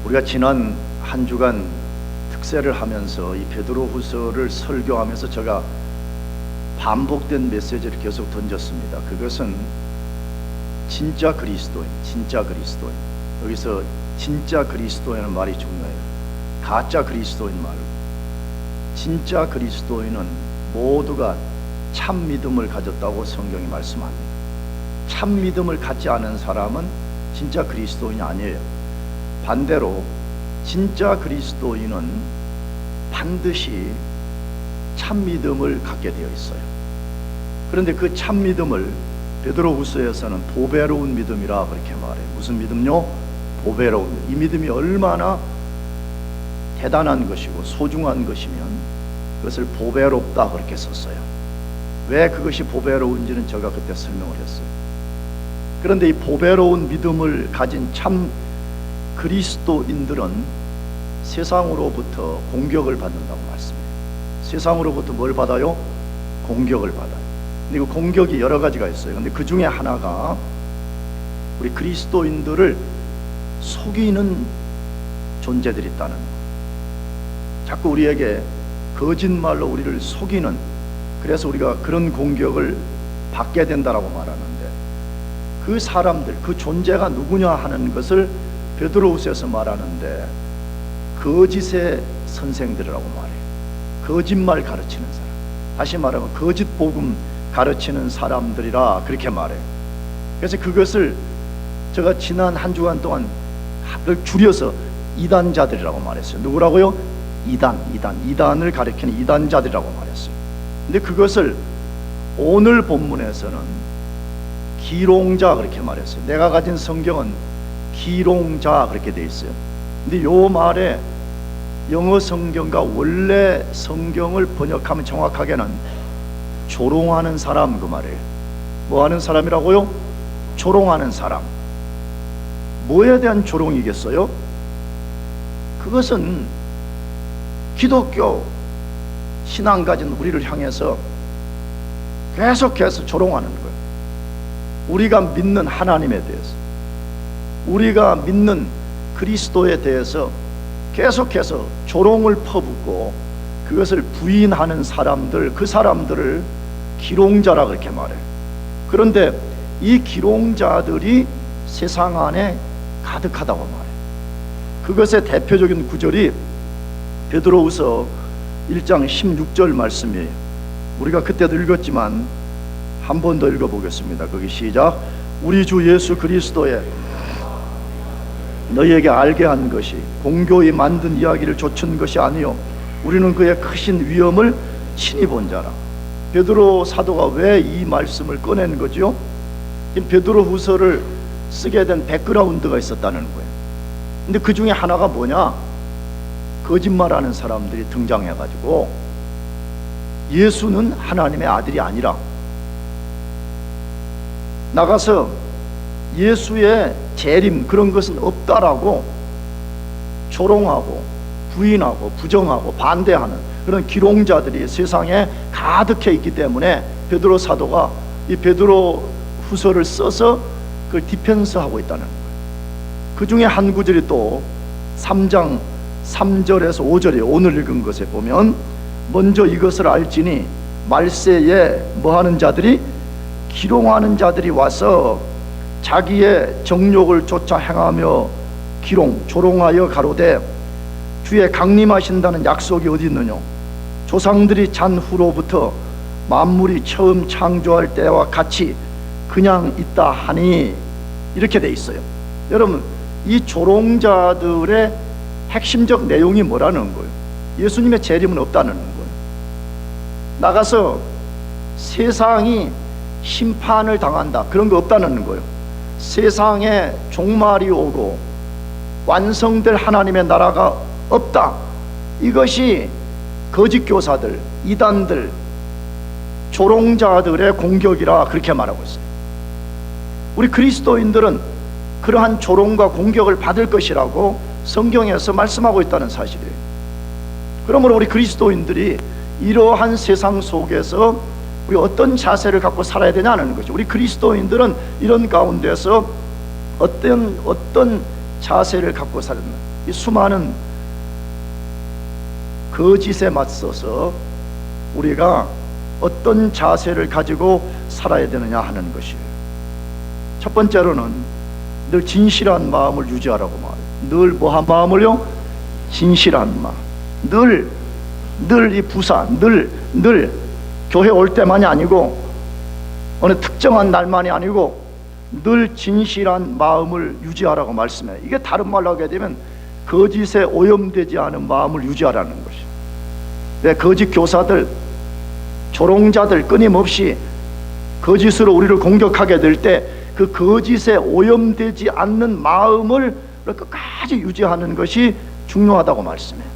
우리가 지난 한 주간 특세를 하면서 이 베드로후서를 설교하면서 제가 반복된 메시지를 계속 던졌습니다. 그것은 진짜 그리스도인, 진짜 그리스도인. 여기서 진짜 그리스도인은 말이 중요해요. 가짜 그리스도인 말고 진짜 그리스도인은 모두가 참 믿음을 가졌다고 성경이 말씀합니다. 참 믿음을 갖지 않은 사람은 진짜 그리스도인이 아니에요. 반대로 진짜 그리스도인은 반드시 참 믿음을 갖게 되어 있어요. 그런데 그 참 믿음을 베드로후서에서는 보배로운 믿음이라 그렇게 말해요. 무슨 믿음요? 보배로운 믿음. 이 믿음이 얼마나 대단한 것이고 소중한 것이면 그것을 보배롭다 그렇게 썼어요. 왜 그것이 보배로운지는 제가 그때 설명을 했어요. 그런데 이 보배로운 믿음을 가진 참 그리스도인들은 세상으로부터 공격을 받는다고 말씀해요. 세상으로부터 뭘 받아요? 공격을 받아요. 근데 그 공격이 여러 가지가 있어요. 근데 그 중에 하나가 우리 그리스도인들을 속이는 존재들이 있다는 거. 자꾸 우리에게 거짓말로 우리를 속이는, 그래서 우리가 그런 공격을 받게 된다라고 말하는데, 그 사람들, 그 존재가 누구냐 하는 것을 베드로후서에서 말하는데 거짓의 선생들이라고 말해요. 거짓말 가르치는 사람, 다시 말하면 거짓 복음 가르치는 사람들이라 그렇게 말해요. 그래서 그것을 제가 지난 한 주간 동안 그걸 줄여서 이단자들이라고 말했어요. 누구라고요? 이단을 가리키는 이단자들이라고 말했어요. 근데 그것을 오늘 본문에서는 기롱자 그렇게 말했어요. 내가 가진 성경은 기롱자 그렇게 돼 있어요. 근데 요 말에 영어 성경과 원래 성경을 번역하면 정확하게는 조롱하는 사람 그 말이에요. 뭐 하는 사람이라고요? 조롱하는 사람. 뭐에 대한 조롱이겠어요? 그것은 기독교 신앙 가진 우리를 향해서 계속해서 조롱하는 거예요. 우리가 믿는 하나님에 대해서, 우리가 믿는 그리스도에 대해서 계속해서 조롱을 퍼붓고 그것을 부인하는 사람들, 그 사람들을 기롱자라 그렇게 말해요. 그런데 이 기롱자들이 세상 안에 가득하다고 말해요. 그것의 대표적인 구절이 베드로후서 1장 16절 말씀이에요. 우리가 그때도 읽었지만 한 번 더 읽어보겠습니다. 거기 시작. 우리 주 예수 그리스도의 너희에게 알게 한 것이 공교히 만든 이야기를 좇은 것이 아니요 우리는 그의 크신 위엄을 친히 본 자라. 베드로 사도가 왜 이 말씀을 꺼낸 거죠? 베드로후서를 쓰게 된 백그라운드가 있었다는 거예요. 근데 그 중에 하나가 뭐냐? 거짓말하는 사람들이 등장해가지고 예수는 하나님의 아들이 아니라, 나가서 예수의 재림 그런 것은 없다라고 조롱하고 부인하고 부정하고 반대하는 그런 기롱자들이 세상에 가득해 있기 때문에 베드로 사도가 이 베드로 후서를 써서 그걸 디펜스하고 있다는 거예요. 그 중에 한 구절이 또 3장 3절에서 5절이에요. 오늘 읽은 것에 보면 먼저 이것을 알지니 말세에 뭐하는 자들이, 기롱하는 자들이 와서 자기의 정욕을 쫓아 행하며 조롱하여 가로되 주의 강림하신다는 약속이 어디 있느냐? 조상들이 잔 후로부터 만물이 처음 창조할 때와 같이 그냥 있다 하니, 이렇게 돼 있어요. 여러분, 이 조롱자들의 핵심적 내용이 뭐라는 거예요? 예수님의 재림은 없다는 거예요. 나가서 세상이 심판을 당한다, 그런 거 없다는 거예요. 세상에 종말이 오고 완성될 하나님의 나라가 없다, 이것이 거짓 교사들, 이단들, 조롱자들의 공격이라 그렇게 말하고 있어요. 우리 그리스도인들은 그러한 조롱과 공격을 받을 것이라고 성경에서 말씀하고 있다는 사실이에요. 그러므로 우리 그리스도인들이 이러한 세상 속에서 우리 어떤 자세를 갖고 살아야 되냐는 거죠. 우리 그리스도인들은 이런 가운데서 어떤 자세를 갖고 사는, 이 수많은 거짓에 맞서서 우리가 어떤 자세를 가지고 살아야 되느냐 하는 것이에요. 첫 번째로는 늘 진실한 마음을 유지하라고 말해요. 늘 뭐한 마음을요? 진실한 마음. 늘 이 부사, 늘 교회 올 때만이 아니고 어느 특정한 날만이 아니고 늘 진실한 마음을 유지하라고 말씀해요. 이게 다른 말로 하게 되면 거짓에 오염되지 않은 마음을 유지하라는 것이에요. 왜 거짓 교사들, 조롱자들 끊임없이 거짓으로 우리를 공격하게 될 때 그 거짓에 오염되지 않는 마음을 끝까지 유지하는 것이 중요하다고 말씀해요.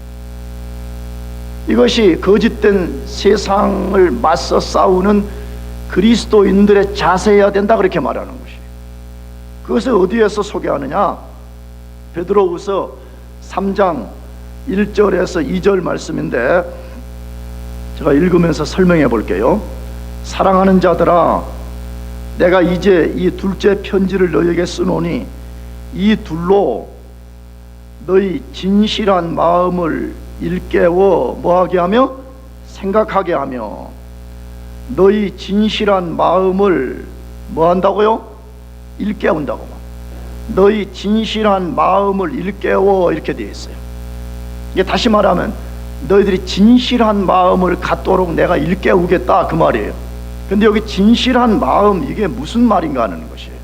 이것이 거짓된 세상을 맞서 싸우는 그리스도인들의 자세여야 된다, 그렇게 말하는 것이에요. 그것을 어디에서 소개하느냐? 베드로후서 3장 1절에서 2절 말씀인데 제가 읽으면서 설명해 볼게요. 사랑하는 자들아, 내가 이제 이 둘째 편지를 너희에게 쓰노니 이 둘로 너희 진실한 마음을 일깨워 뭐하게 하며? 생각하게 하며, 너희 진실한 마음을 뭐한다고요? 일깨운다고. 너희 진실한 마음을 일깨워, 이렇게 되어 있어요. 이게 다시 말하면 너희들이 진실한 마음을 갖도록 내가 일깨우겠다, 그 말이에요. 근데 여기 진실한 마음, 이게 무슨 말인가 하는 것이에요.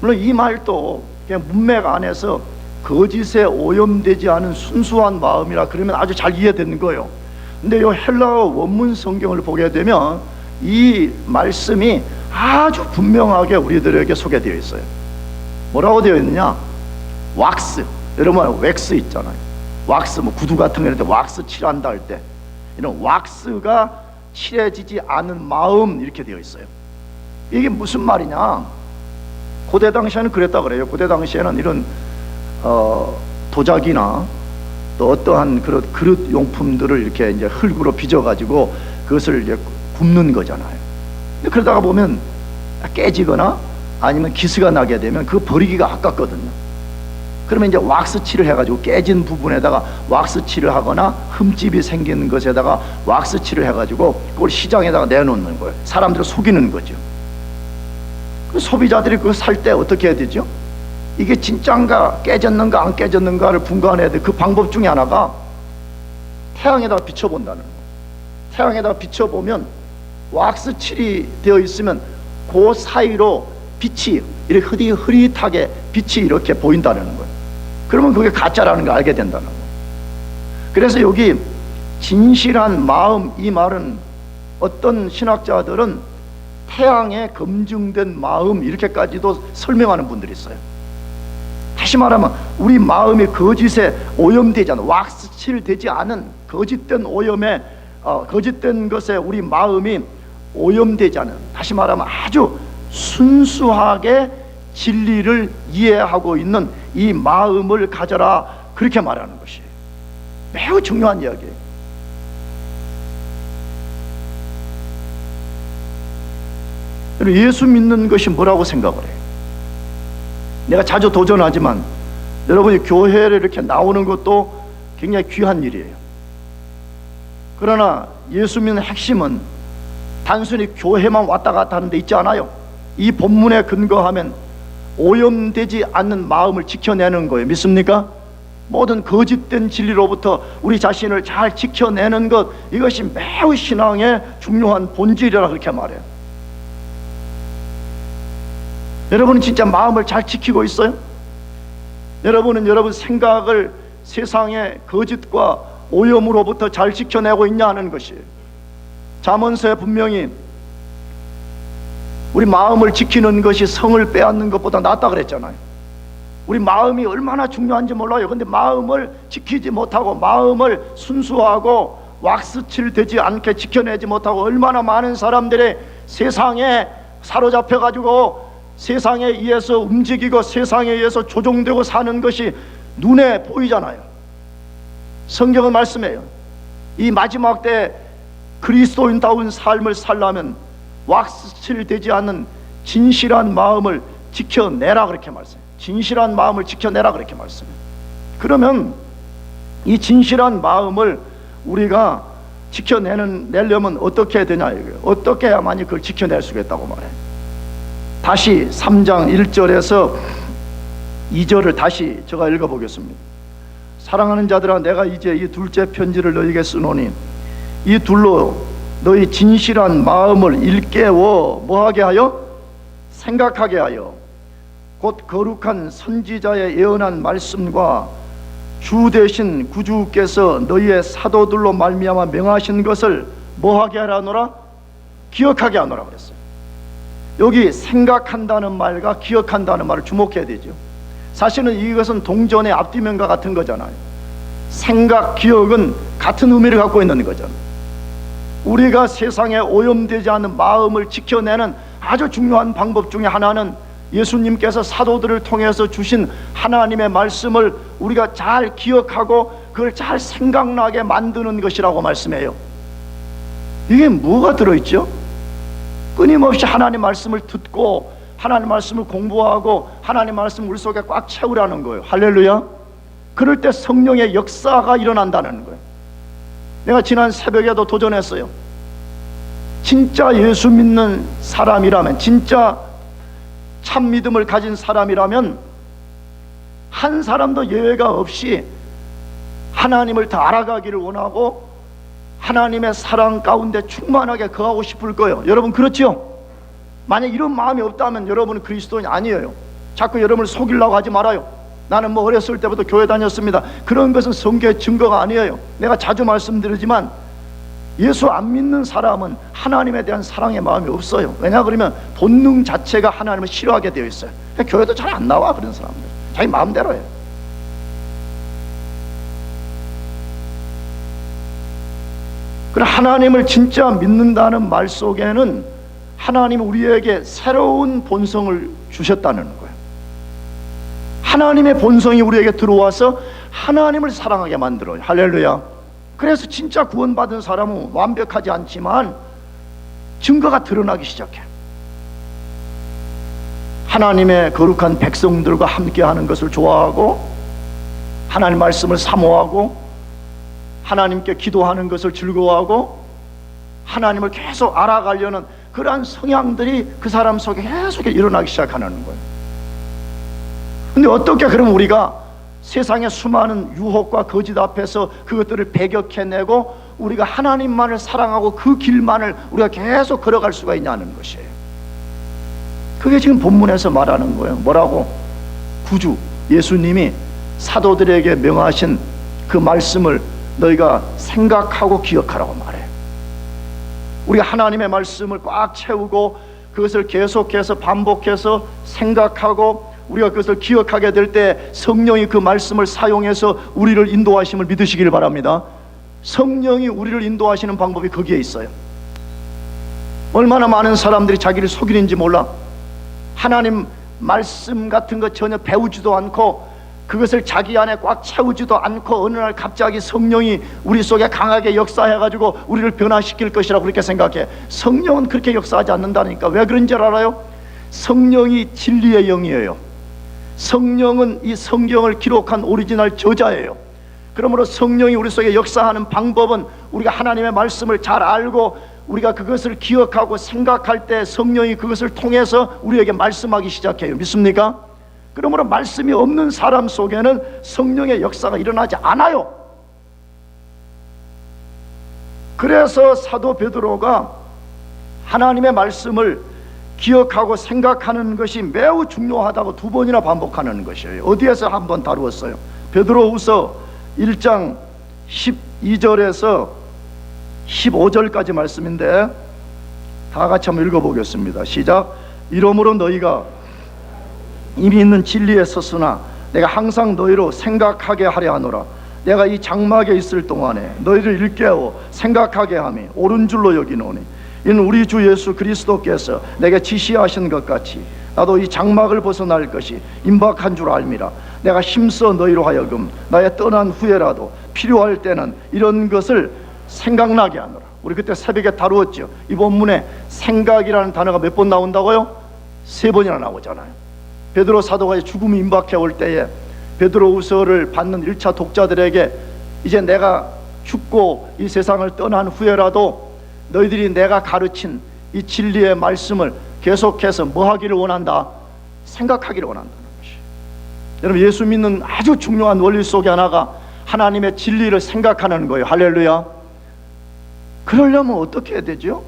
물론 이 말도 그냥 문맥 안에서 거짓에 오염되지 않은 순수한 마음이라 그러면 아주 잘 이해되는 거예요. 근데 이 헬라어 원문 성경을 보게 되면 이 말씀이 아주 분명하게 우리들에게 소개되어 있어요. 뭐라고 되어 있느냐? 왁스, 여러분 왁스 있잖아요. 왁스, 뭐 구두 같은 거 이럴 때 왁스 칠한다 할 때 이런 왁스가 칠해지지 않은 마음, 이렇게 되어 있어요. 이게 무슨 말이냐? 고대 당시에는 그랬다 그래요. 고대 당시에는 이런 도자기나 또 어떠한 그런 그릇 용품들을 이렇게 이제 흙으로 빚어가지고 그것을 이제 굽는 거잖아요. 근데 그러다가 보면 깨지거나 아니면 기스가 나게 되면 그 버리기가 아깝거든요. 그러면 이제 왁스칠을 해가지고 깨진 부분에다가 왁스칠을 하거나 흠집이 생기는 것에다가 왁스칠을 해가지고 그걸 시장에다가 내놓는 거예요. 사람들을 속이는 거죠. 그 소비자들이 그거 살 때 어떻게 해야 되죠? 이게 진짠가 깨졌는가 안 깨졌는가를 분간해야 돼. 그 방법 중에 하나가 태양에다가 비춰본다는 거예요. 태양에다가 비춰보면 왁스칠이 되어 있으면 그 사이로 빛이 이렇게 흐릿하게 빛이 이렇게 보인다는 거예요. 그러면 그게 가짜라는 걸 알게 된다는 거예요. 그래서 여기 진실한 마음, 이 말은 어떤 신학자들은 태양에 검증된 마음, 이렇게까지도 설명하는 분들이 있어요. 다시 말하면 우리 마음이 거짓에 오염되지 않은, 왁스칠 되지 않은 거짓된 오염에 거짓된 것에 우리 마음이 오염되지 않은, 다시 말하면 아주 순수하게 진리를 이해하고 있는 이 마음을 가져라, 그렇게 말하는 것이 매우 중요한 이야기예요. 예수 믿는 것이 뭐라고 생각을 해요? 내가 자주 도전하지만 여러분이 교회를 이렇게 나오는 것도 굉장히 귀한 일이에요. 그러나 예수 믿는 핵심은 단순히 교회만 왔다 갔다 하는 데 있지 않아요. 이 본문에 근거하면 오염되지 않는 마음을 지켜내는 거예요. 믿습니까? 모든 거짓된 진리로부터 우리 자신을 잘 지켜내는 것, 이것이 매우 신앙의 중요한 본질이라 그렇게 말해요. 여러분은 진짜 마음을 잘 지키고 있어요? 여러분은 여러분 생각을 세상의 거짓과 오염으로부터 잘 지켜내고 있냐 하는 것이에요. 잠언서에 분명히 우리 마음을 지키는 것이 성을 빼앗는 것보다 낫다 그랬잖아요. 우리 마음이 얼마나 중요한지 몰라요. 근데 마음을 지키지 못하고 마음을 순수하고 왁스칠 되지 않게 지켜내지 못하고 얼마나 많은 사람들이 세상에 사로잡혀 가지고 세상에 의해서 움직이고 세상에 의해서 조종되고 사는 것이 눈에 보이잖아요. 성경은 말씀해요. 이 마지막 때 그리스도인다운 삶을 살려면 왁스칠 되지 않는 진실한 마음을 지켜내라, 그렇게 말씀해요. 진실한 마음을 지켜내라 그렇게 말씀해요. 그러면 이 진실한 마음을 우리가 지켜내려면 어떻게 해야 되냐 이거예요. 어떻게 해야만이 그걸 지켜낼 수가 있다고 말해요. 다시 3장 1절에서 2절을 다시 제가 읽어보겠습니다. 사랑하는 자들아, 내가 이제 이 둘째 편지를 너희에게 쓰노니 이 둘로 너희 진실한 마음을 일깨워 뭐하게 하여? 생각하게 하여 곧 거룩한 선지자의 예언한 말씀과 주 대신 구주께서 너희의 사도들로 말미암아 명하신 것을 뭐하게 하라노라? 기억하게 하노라 그랬어요. 여기 생각한다는 말과 기억한다는 말을 주목해야 되죠. 사실은 이것은 동전의 앞뒤면과 같은 거잖아요. 생각, 기억은 같은 의미를 갖고 있는 거잖아요. 우리가 세상에 오염되지 않은 마음을 지켜내는 아주 중요한 방법 중에 하나는 예수님께서 사도들을 통해서 주신 하나님의 말씀을 우리가 잘 기억하고 그걸 잘 생각나게 만드는 것이라고 말씀해요. 이게 뭐가 들어있죠? 끊임없이 하나님 말씀을 듣고 하나님 말씀을 공부하고 하나님 말씀을 우리 속에 꽉 채우라는 거예요. 할렐루야. 그럴 때 성령의 역사가 일어난다는 거예요. 내가 지난 새벽에도 도전했어요. 진짜 예수 믿는 사람이라면, 진짜 참 믿음을 가진 사람이라면 한 사람도 예외가 없이 하나님을 더 알아가기를 원하고 하나님의 사랑 가운데 충만하게 거하고 싶을 거예요. 여러분 그렇죠? 만약 이런 마음이 없다면 여러분은 그리스도인이 아니에요. 자꾸 여러분을 속이려고 하지 말아요. 나는 뭐 어렸을 때부터 교회 다녔습니다. 그런 것은 성경의 증거가 아니에요. 내가 자주 말씀드리지만 예수 안 믿는 사람은 하나님에 대한 사랑의 마음이 없어요. 왜냐 그러면 본능 자체가 하나님을 싫어하게 되어 있어요. 교회도 잘 안 나와. 그런 사람들 자기 마음대로 해요. 그럼 하나님을 진짜 믿는다는 말 속에는 하나님이 우리에게 새로운 본성을 주셨다는 거예요. 하나님의 본성이 우리에게 들어와서 하나님을 사랑하게 만들어요. 할렐루야. 그래서 진짜 구원받은 사람은 완벽하지 않지만 증거가 드러나기 시작해요. 하나님의 거룩한 백성들과 함께하는 것을 좋아하고 하나님 말씀을 사모하고 하나님께 기도하는 것을 즐거워하고 하나님을 계속 알아가려는 그러한 성향들이 그 사람 속에 계속 일어나기 시작하는 거예요. 근데 어떻게 그럼 우리가 세상의 수많은 유혹과 거짓 앞에서 그것들을 배격해내고 우리가 하나님만을 사랑하고 그 길만을 우리가 계속 걸어갈 수가 있냐는 것이에요. 그게 지금 본문에서 말하는 거예요. 뭐라고? 구주 예수님이 사도들에게 명하신 그 말씀을 너희가 생각하고 기억하라고 말해요. 우리가 하나님의 말씀을 꽉 채우고 그것을 계속해서 반복해서 생각하고 우리가 그것을 기억하게 될 때 성령이 그 말씀을 사용해서 우리를 인도하심을 믿으시길 바랍니다. 성령이 우리를 인도하시는 방법이 거기에 있어요. 얼마나 많은 사람들이 자기를 속이는지 몰라. 하나님 말씀 같은 거 전혀 배우지도 않고 그것을 자기 안에 꽉 채우지도 않고 어느 날 갑자기 성령이 우리 속에 강하게 역사해가지고 우리를 변화시킬 것이라고 그렇게 생각해. 성령은 그렇게 역사하지 않는다니까. 왜 그런 줄 알아요? 성령이 진리의 영이에요. 성령은 이 성경을 기록한 오리지널 저자예요. 그러므로 성령이 우리 속에 역사하는 방법은 우리가 하나님의 말씀을 잘 알고 우리가 그것을 기억하고 생각할 때 성령이 그것을 통해서 우리에게 말씀하기 시작해요. 믿습니까? 그러므로 말씀이 없는 사람 속에는 성령의 역사가 일어나지 않아요. 그래서 사도 베드로가 하나님의 말씀을 기억하고 생각하는 것이 매우 중요하다고 2번이나 반복하는 것이에요. 어디에서 한번 다루었어요? 베드로후서 1장 12절에서 15절까지 말씀인데 다 같이 한번 읽어보겠습니다. 시작. 이러므로 너희가 이미 있는 진리에 섰으나 내가 항상 너희로 생각하게 하려 하노라. 내가 이 장막에 있을 동안에 너희를 일깨워 생각하게 함이 옳은 줄로 여기노니 이는 우리 주 예수 그리스도께서 내게 지시하신 것 같이 나도 이 장막을 벗어날 것이 임박한 줄 알미라. 내가 힘써 너희로 하여금 나의 떠난 후에라도 필요할 때는 이런 것을 생각나게 하노라. 우리 그때 새벽에 다루었죠. 이 본문에 생각이라는 단어가 몇 번 나온다고요? 3번이나 나오잖아요. 베드로 사도가 죽음이 임박해 올 때에 베드로후서를 받는 1차 독자들에게 이제 내가 죽고 이 세상을 떠난 후에라도 너희들이 내가 가르친 이 진리의 말씀을 계속해서 뭐 하기를 원한다? 생각하기를 원한다는 것이. 여러분, 예수 믿는 아주 중요한 원리 속에 하나가 하나님의 진리를 생각하는 거예요. 할렐루야. 그러려면 어떻게 해야 되죠?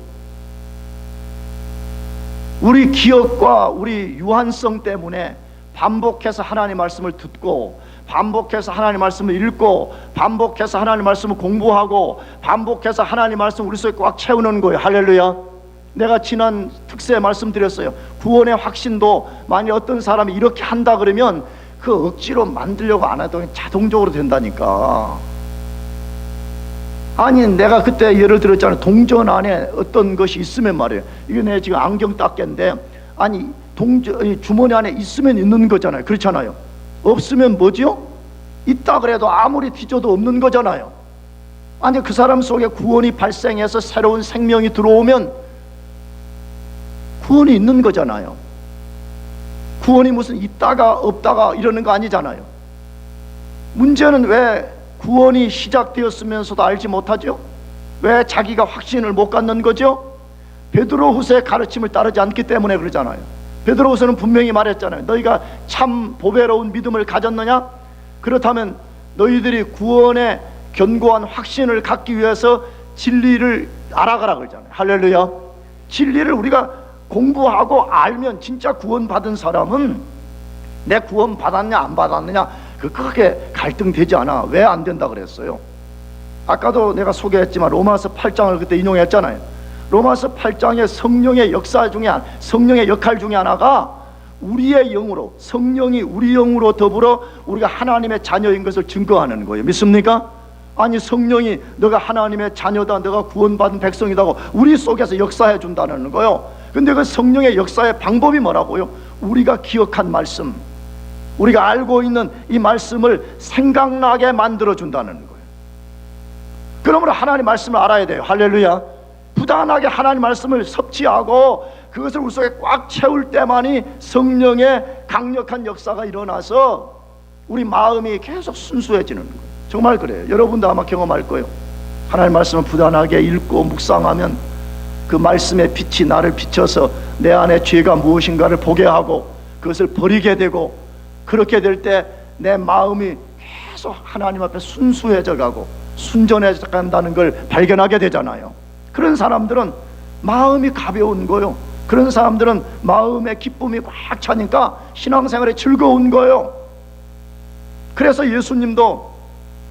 우리 기억과 우리 유한성 때문에 반복해서 하나님 말씀을 듣고, 반복해서 하나님 말씀을 읽고, 반복해서 하나님 말씀을 공부하고, 반복해서 하나님 말씀 우리 속에 꽉 채우는 거예요. 할렐루야. 내가 지난 특세에 말씀드렸어요. 구원의 확신도 만약 어떤 사람이 이렇게 한다 그러면 그 억지로 만들려고 안 해도 자동적으로 된다니까. 아니, 내가 그때 예를 들었잖아요. 동전 안에 어떤 것이 있으면 말이에요. 이게 내 지금 안경 닦개인데, 아니 동전 주머니 안에 있으면 있는 거잖아요. 그렇잖아요. 없으면 뭐죠? 있다 그래도 아무리 뒤져도 없는 거잖아요. 아니, 그 사람 속에 구원이 발생해서 새로운 생명이 들어오면 구원이 있는 거잖아요. 구원이 무슨 있다가 없다가 이러는 거 아니잖아요. 문제는 왜 구원이 시작되었으면서도 알지 못하죠? 왜 자기가 확신을 못 갖는 거죠? 베드로후서의 가르침을 따르지 않기 때문에 그러잖아요. 베드로후서는 분명히 말했잖아요. 너희가 참 보배로운 믿음을 가졌느냐? 그렇다면 너희들이 구원의 견고한 확신을 갖기 위해서 진리를 알아가라 그러잖아요. 할렐루야. 진리를 우리가 공부하고 알면 진짜 구원받은 사람은 내 구원 받았냐 안 받았느냐 그렇게 갈등되지 않아. 왜 안 된다 그랬어요? 아까도 내가 소개했지만 로마서 8장을 그때 인용했잖아요. 로마서 8장의 성령의 역사 중에, 성령의 역할 중에 하나가 우리의 영으로, 성령이 우리 영으로 더불어 우리가 하나님의 자녀인 것을 증거하는 거예요. 믿습니까? 아니, 성령이 너가 하나님의 자녀다, 너가 구원받은 백성이다고 우리 속에서 역사해 준다는 거예요. 근데 그 성령의 역사의 방법이 뭐라고요? 우리가 기억한 말씀, 우리가 알고 있는 이 말씀을 생각나게 만들어 준다는 거예요. 그러므로 하나님 말씀을 알아야 돼요. 할렐루야. 부단하게 하나님 말씀을 섭취하고 그것을 우리 속에 꽉 채울 때만이 성령의 강력한 역사가 일어나서 우리 마음이 계속 순수해지는 거예요. 정말 그래요. 여러분도 아마 경험할 거예요. 하나님 말씀을 부단하게 읽고 묵상하면 그 말씀의 빛이 나를 비춰서 내 안에 죄가 무엇인가를 보게 하고 그것을 버리게 되고, 그렇게 될 때 내 마음이 계속 하나님 앞에 순수해져 가고 순전해져 간다는 걸 발견하게 되잖아요. 그런 사람들은 마음이 가벼운 거요. 그런 사람들은 마음의 기쁨이 꽉 차니까 신앙생활이 즐거운 거예요. 그래서 예수님도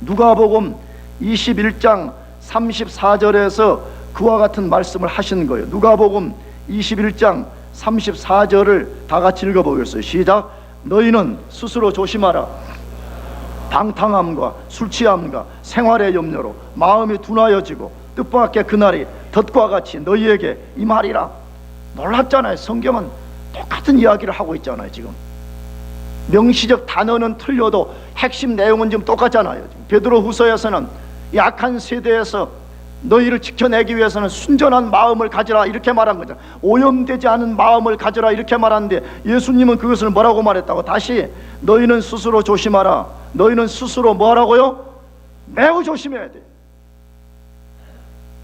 누가복음 21장 34절에서 그와 같은 말씀을 하신 거예요. 누가복음 21장 34절을 다 같이 읽어보겠어요. 시작. 너희는 스스로 조심하라. 방탕함과 술취함과 생활의 염려로 마음이 둔하여지고 뜻밖의 그날이 덫과 같이 너희에게 임하리라. 놀랍잖아요. 성경은 똑같은 이야기를 하고 있잖아요. 지금 명시적 단어는 틀려도 핵심 내용은 지금 똑같잖아요. 베드로후서에서는 약한 세대에서 너희를 지켜내기 위해서는 순전한 마음을 가지라 이렇게 말한 거죠. 오염되지 않은 마음을 가지라 이렇게 말하는데 예수님은 그것을 뭐라고 말했다고? 다시 너희는 스스로 조심하라. 너희는 스스로 뭐 하라고요? 매우 조심해야 돼.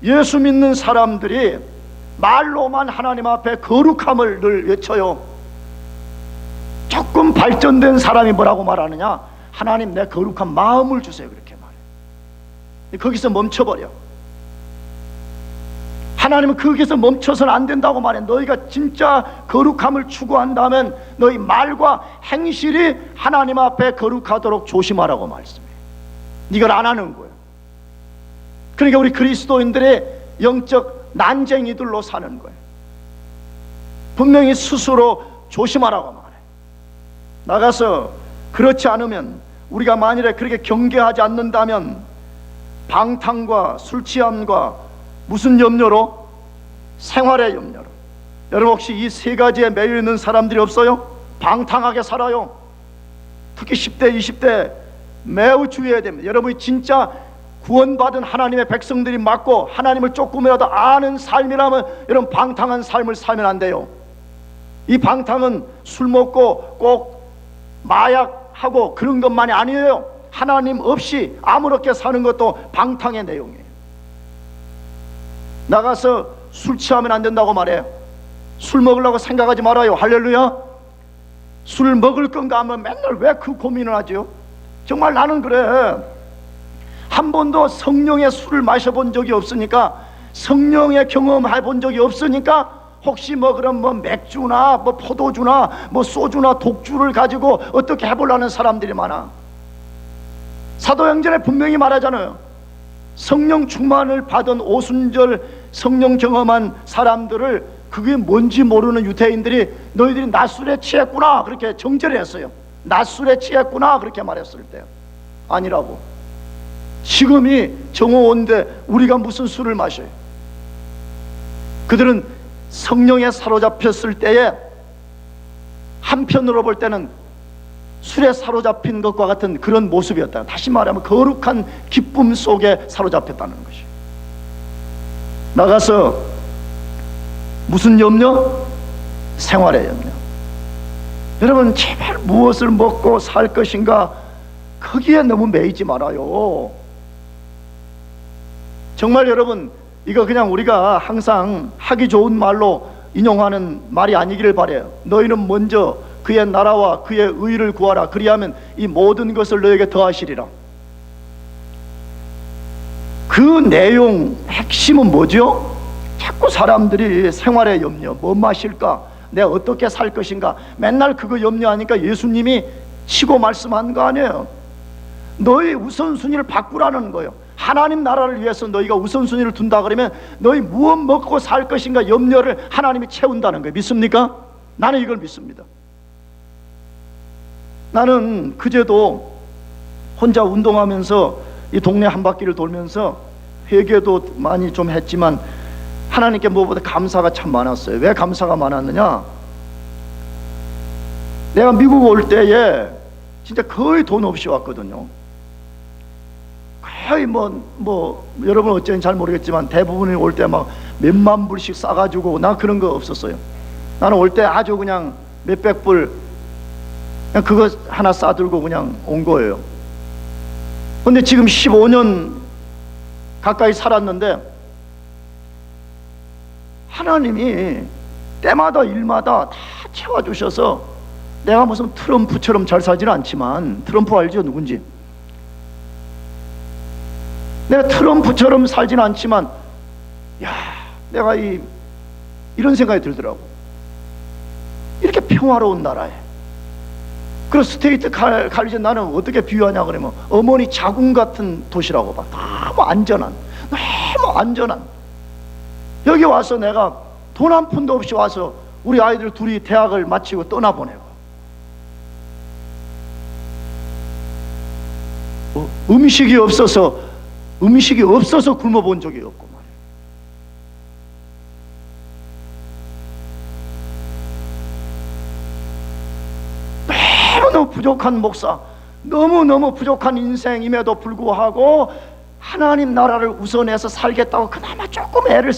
예수 믿는 사람들이 말로만 하나님 앞에 거룩함을 늘 외쳐요. 조금 발전된 사람이 뭐라고 말하느냐? 하나님, 내 거룩한 마음을 주세요. 그렇게 말해. 거기서 멈춰버려. 하나님은 거기서 멈춰서는 안 된다고 말해. 너희가 진짜 거룩함을 추구한다면 너희 말과 행실이 하나님 앞에 거룩하도록 조심하라고 말씀해. 이걸 안 하는 거예요. 그러니까 우리 그리스도인들의 영적 난쟁이들로 사는 거예요. 분명히 스스로 조심하라고 말해. 나가서 그렇지 않으면, 우리가 만일에 그렇게 경계하지 않는다면 방탕과 술취함과 무슨 염려로? 생활의 염려로. 여러분 혹시 이 세 가지에 매여 있는 사람들이 없어요? 방탕하게 살아요. 특히 10대, 20대 매우 주의해야 됩니다. 여러분이 진짜 구원받은 하나님의 백성들이 맞고 하나님을 조금이라도 아는 삶이라면 여러분 방탕한 삶을 살면 안 돼요. 이 방탕은 술 먹고 꼭 마약하고 그런 것만이 아니에요. 하나님 없이 아무렇게 사는 것도 방탕의 내용이에요. 나가서 술 취하면 안 된다고 말해요. 술 먹으려고 생각하지 말아요. 할렐루야. 술 먹을 건가 하면 맨날 왜 그 고민을 하죠? 정말 나는 그래. 한 번도 성령의 술을 마셔본 적이 없으니까, 성령의 경험해 본 적이 없으니까, 혹시 그럼 맥주나 포도주나 소주나 독주를 가지고 어떻게 해보려는 사람들이 많아. 사도행전에 분명히 말하잖아요. 성령 충만을 받은 오순절 성령 경험한 사람들을, 그게 뭔지 모르는 유대인들이 너희들이 낮술에 취했구나 그렇게 정죄를 했어요. 낮술에 취했구나 그렇게 말했을 때 아니라고. 지금이 정오인데 우리가 무슨 술을 마셔요? 그들은 성령에 사로잡혔을 때에 한편으로 볼 때는 술에 사로잡힌 것과 같은 그런 모습이었다. 다시 말하면 거룩한 기쁨 속에 사로잡혔다는 것이. 나가서 무슨 염려? 생활의 염려. 여러분 제발 무엇을 먹고 살 것인가, 거기에 너무 매이지 말아요. 정말 여러분, 이거 그냥 우리가 항상 하기 좋은 말로 인용하는 말이 아니기를 바라요. 너희는 먼저 그의 나라와 그의 의를 구하라. 그리하면 이 모든 것을 너에게 더하시리라. 그 내용 핵심은 뭐죠? 자꾸 사람들이 생활의 염려, 뭐 마실까, 내가 어떻게 살 것인가, 맨날 그거 염려하니까 예수님이 치고 말씀한 거 아니에요. 너희 우선순위를 바꾸라는 거예요. 하나님 나라를 위해서 너희가 우선순위를 둔다 그러면 너희 무엇 먹고 살 것인가 염려를 하나님이 채운다는 거예요. 믿습니까? 나는 이걸 믿습니다. 나는 그제도 혼자 운동하면서 이 동네 한 바퀴를 돌면서 회개도 많이 좀 했지만 하나님께 무엇보다 감사가 참 많았어요. 왜 감사가 많았느냐? 내가 미국 올 때에 진짜 거의 돈 없이 왔거든요. 거의 여러분 어쩌는지 잘 모르겠지만 대부분이 올 때 막 몇만 불씩 싸가지고, 나 그런 거 없었어요. 나는 올 때 아주 그냥 몇백 불 그냥 그거 하나 싸들고 그냥 온 거예요. 근데 지금 15년 가까이 살았는데 하나님이 때마다 일마다 다 채워주셔서 내가 무슨 트럼프처럼 잘 살지는 않지만, 트럼프 알죠? 누군지? 내가 트럼프처럼 살지는 않지만, 야, 내가 이런 생각이 들더라고. 이렇게 평화로운 나라에, 그리고 스테이트 칼리지 나는 어떻게 비유하냐 그러면 어머니 자궁 같은 도시라고 봐. 너무 안전한, 너무 안전한. 여기 와서 내가 돈 한 푼도 없이 와서 우리 아이들 둘이 대학을 마치고 떠나보내고, 음식이 없어서 굶어본 적이 없고 말이에요. 너무너무 부족한 목사, 너무너무 부족한 인생임에도 불구하고 하나님 나라를 우선해서 살겠다고 그나마 조금 애를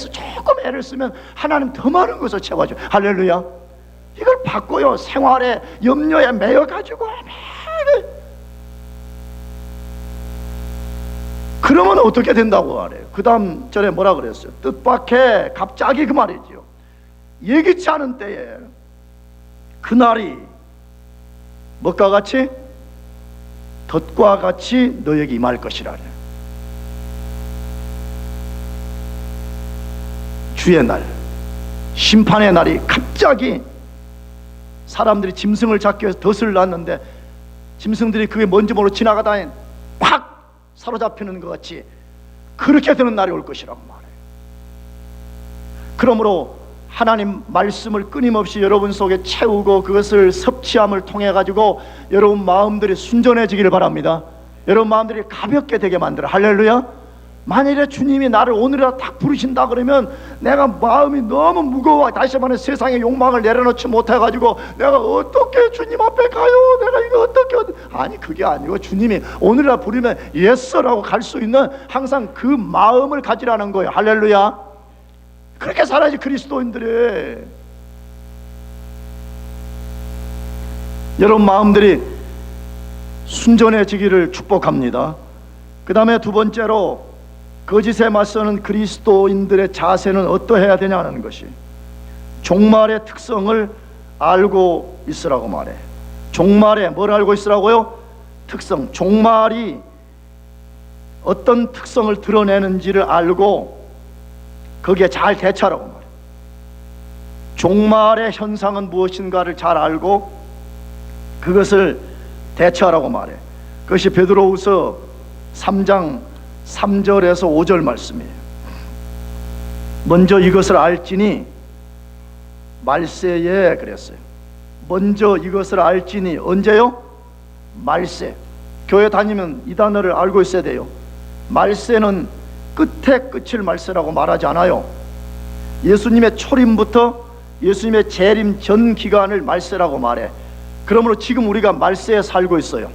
쓰면 하나님 더 많은 것을 채워줘요. 할렐루야. 이걸 바꿔요. 생활에 염려에 매여가지고 그러면 어떻게 된다고 말해요? 그 다음 절에 뭐라 그랬어요? 뜻밖의 갑자기 그 말이지요. 예기치 않은 때에 그날이 뭐가 같이? 덫과 같이 너에게 임할 것이라. 주의 날, 심판의 날이 갑자기, 사람들이 짐승을 잡기 위해서 덫을 놨는데 짐승들이 그게 뭔지 모르고 지나가다니 팍 사로잡히는 것 같이 그렇게 되는 날이 올 것이라고 말해요. 그러므로 하나님 말씀을 끊임없이 여러분 속에 채우고 그것을 섭취함을 통해 가지고 여러분 마음들이 순전해지기를 바랍니다. 여러분 마음들이 가볍게 되게 만들어. 할렐루야. 만일에 주님이 나를 오늘이라 딱 부르신다 그러면 내가 마음이 너무 무거워, 다시 말해 세상의 욕망을 내려놓지 못해가지고 내가 어떻게 주님 앞에 가요? 내가 이거 어떻게 아니, 그게 아니고 주님이 오늘이라 부르면 예스라고 갈 수 있는 항상 그 마음을 가지라는 거예요. 할렐루야. 그렇게 살아야지 그리스도인들이. 여러분 마음들이 순전해지기를 축복합니다. 그 다음에 두 번째로 거짓에 맞서는 그리스도인들의 자세는 어떠해야 되냐는 것이, 종말의 특성을 알고 있으라고 말해. 종말에 뭘 알고 있으라고요? 특성. 종말이 어떤 특성을 드러내는지를 알고 거기에 잘 대처하라고 말해. 종말의 현상은 무엇인가를 잘 알고 그것을 대처하라고 말해. 그것이 베드로후서 3장 3절에서 5절 말씀이에요. 먼저 이것을 알지니 말세에, 그랬어요. 먼저 이것을 알지니, 언제요? 말세. 교회 다니면 이 단어를 알고 있어야 돼요. 말세는 끝에 끝일 말세라고 말하지 않아요. 예수님의 초림부터 예수님의 재림 전 기간을 말세라고 말해. 그러므로 지금 우리가 말세에 살고 있어요.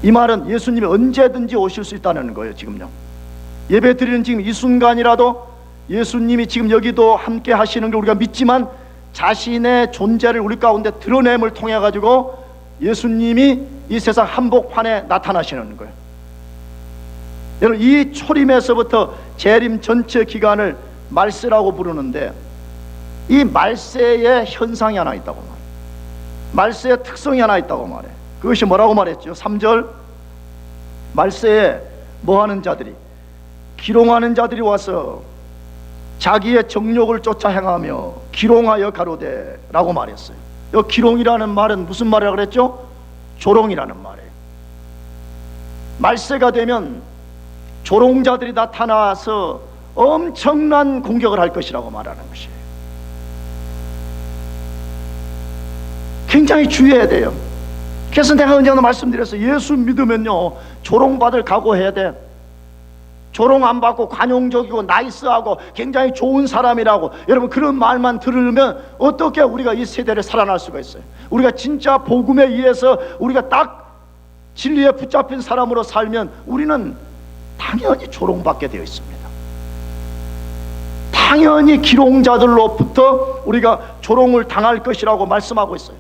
이 말은 예수님이 언제든지 오실 수 있다는 거예요. 지금요, 예배 드리는 지금 이 순간이라도 예수님이 지금 여기도 함께 하시는 걸 우리가 믿지만 자신의 존재를 우리 가운데 드러냄을 통해 가지고 예수님이 이 세상 한복판에 나타나시는 거예요. 여러분, 이 초림에서부터 재림 전체 기간을 말세라고 부르는데, 이 말세의 현상이 하나 있다고 말해. 말세의 특성이 하나 있다고 말해. 그것이 뭐라고 말했죠? 3절, 말세에 뭐하는 자들이, 기롱하는 자들이 와서 자기의 정욕을 쫓아 행하며 기롱하여 가로되 라고 말했어요. 이 기롱이라는 말은 무슨 말이라고 그랬죠? 조롱이라는 말이에요. 말세가 되면 조롱자들이 나타나서 엄청난 공격을 할 것이라고 말하는 것이에요. 굉장히 주의해야 돼요. 그래서 내가 언제나 말씀드렸어요. 예수 믿으면요, 조롱받을 각오해야 돼. 조롱 안 받고 관용적이고 나이스하고 굉장히 좋은 사람이라고, 여러분 그런 말만 들으면 어떻게 우리가 이 세대를 살아날 수가 있어요? 우리가 진짜 복음에 의해서 우리가 딱 진리에 붙잡힌 사람으로 살면 우리는 당연히 조롱받게 되어 있습니다. 당연히 기롱자들로부터 우리가 조롱을 당할 것이라고 말씀하고 있어요.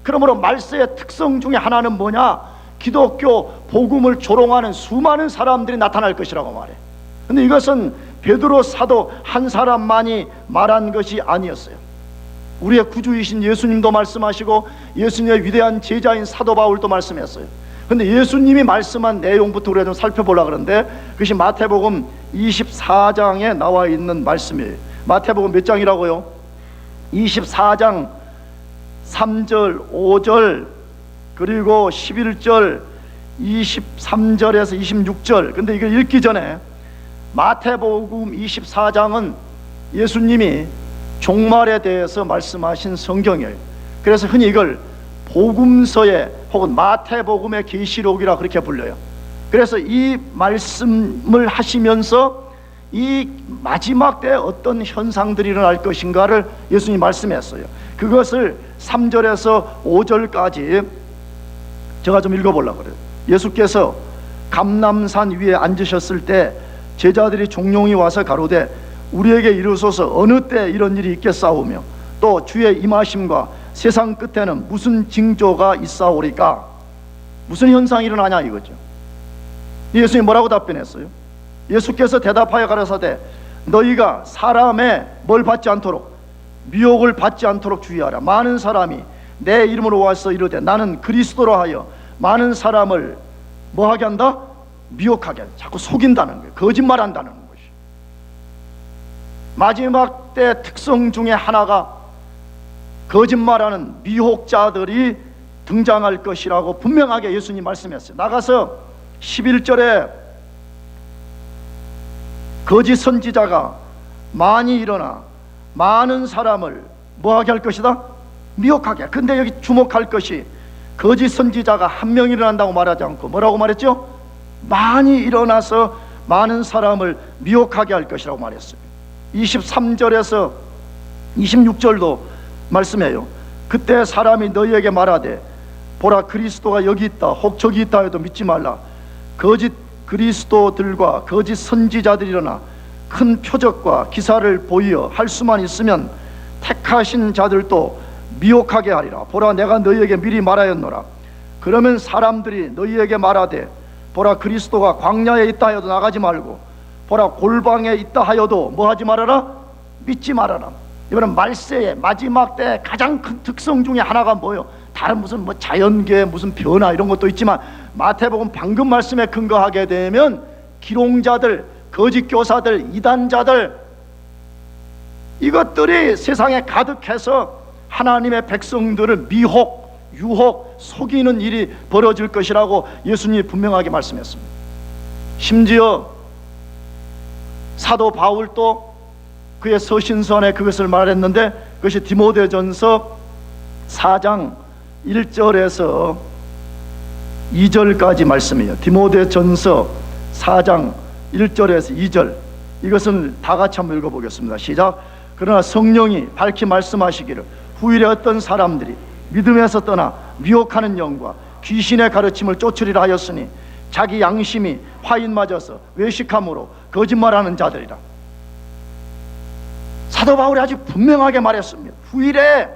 그러므로 말세의 특성 중에 하나는 뭐냐? 기독교 복음을 조롱하는 수많은 사람들이 나타날 것이라고 말해. 근데 이것은 베드로 사도 한 사람만이 말한 것이 아니었어요. 우리의 구주이신 예수님도 말씀하시고 예수님의 위대한 제자인 사도 바울도 말씀했어요. 근데 예수님이 말씀한 내용부터 우리가 좀 살펴보려고 그러는데, 그것이 마태복음 24장에 나와 있는 말씀이에요. 마태복음 몇 장이라고요? 24장 3절, 5절, 그리고 11절, 23절에서 26절. 근데 이걸 읽기 전에 마태복음 24장은 예수님이 종말에 대해서 말씀하신 성경이에요. 그래서 흔히 이걸 복음서의 혹은 마태복음의 계시록이라 그렇게 불려요. 그래서 이 말씀을 하시면서 이 마지막 때에 어떤 현상들이 일어날 것인가를 예수님이 말씀했어요. 그것을 3절에서 5절까지 제가 좀 읽어보려고 그래요. 예수께서 감람산 위에 앉으셨을 때 제자들이 종용이 와서 가로되 우리에게 이르소서 어느 때 이런 일이 있겠사오며 또 주의 임하심과 세상 끝에는 무슨 징조가 있사오리까? 무슨 현상이 일어나냐 이거죠. 예수님이 뭐라고 답변했어요? 예수께서 대답하여 가라사대 너희가 사람의 뭘 받지 않도록, 미혹을 받지 않도록 주의하라. 많은 사람이 내 이름으로 와서 이르되 나는 그리스도로 하여 많은 사람을 뭐하게 한다? 미혹하게 한다. 자꾸 속인다는 거예요. 거짓말한다는 것이. 마지막 때 특성 중에 하나가 거짓말하는 미혹자들이 등장할 것이라고 분명하게 예수님 말씀했어요. 나가서 11절에 거짓 선지자가 많이 일어나 많은 사람을 뭐하게 할 것이다? 미혹하게. 근데 여기 주목할 것이 거짓 선지자가 한 명 일어난다고 말하지 않고 뭐라고 말했죠? 많이 일어나서 많은 사람을 미혹하게 할 것이라고 말했어요. 23절에서 26절도 말씀해요. 그때 사람이 너희에게 말하되 보라 그리스도가 여기 있다 혹 저기 있다 해도 믿지 말라. 거짓 그리스도들과 거짓 선지자들이 일어나 큰 표적과 기사를 보이어 할 수만 있으면 택하신 자들도 미혹하게 하리라. 보라, 내가 너희에게 미리 말하였노라. 그러면 사람들이 너희에게 말하되, 보라, 그리스도가 광야에 있다 하여도 나가지 말고, 보라, 골방에 있다 하여도 뭐 하지 말아라? 믿지 말아라. 이번엔 말세의 마지막 때 가장 큰 특성 중에 하나가 뭐예요? 다른 무슨 뭐 자연계 무슨 변화 이런 것도 있지만, 마태복음 방금 말씀에 근거하게 되면 기롱자들, 거짓 교사들, 이단자들, 이것들이 세상에 가득해서 하나님의 백성들을 미혹, 유혹, 속이는 일이 벌어질 것이라고 예수님이 분명하게 말씀했습니다. 심지어 사도 바울도 그의 서신서에 그것을 말했는데, 그것이 디모데전서 4장 1절에서 2절까지 말씀이에요. 디모데전서 4장 1절에서 2절, 이것은 다 같이 한번 읽어보겠습니다. 시작. 그러나 성령이 밝히 말씀하시기를, 후일에 어떤 사람들이 믿음에서 떠나 미혹하는 영과 귀신의 가르침을 쫓으리라 하였으니, 자기 양심이 화인 맞아서 외식함으로 거짓말하는 자들이라. 사도 바울이 아주 분명하게 말했습니다. 후일에,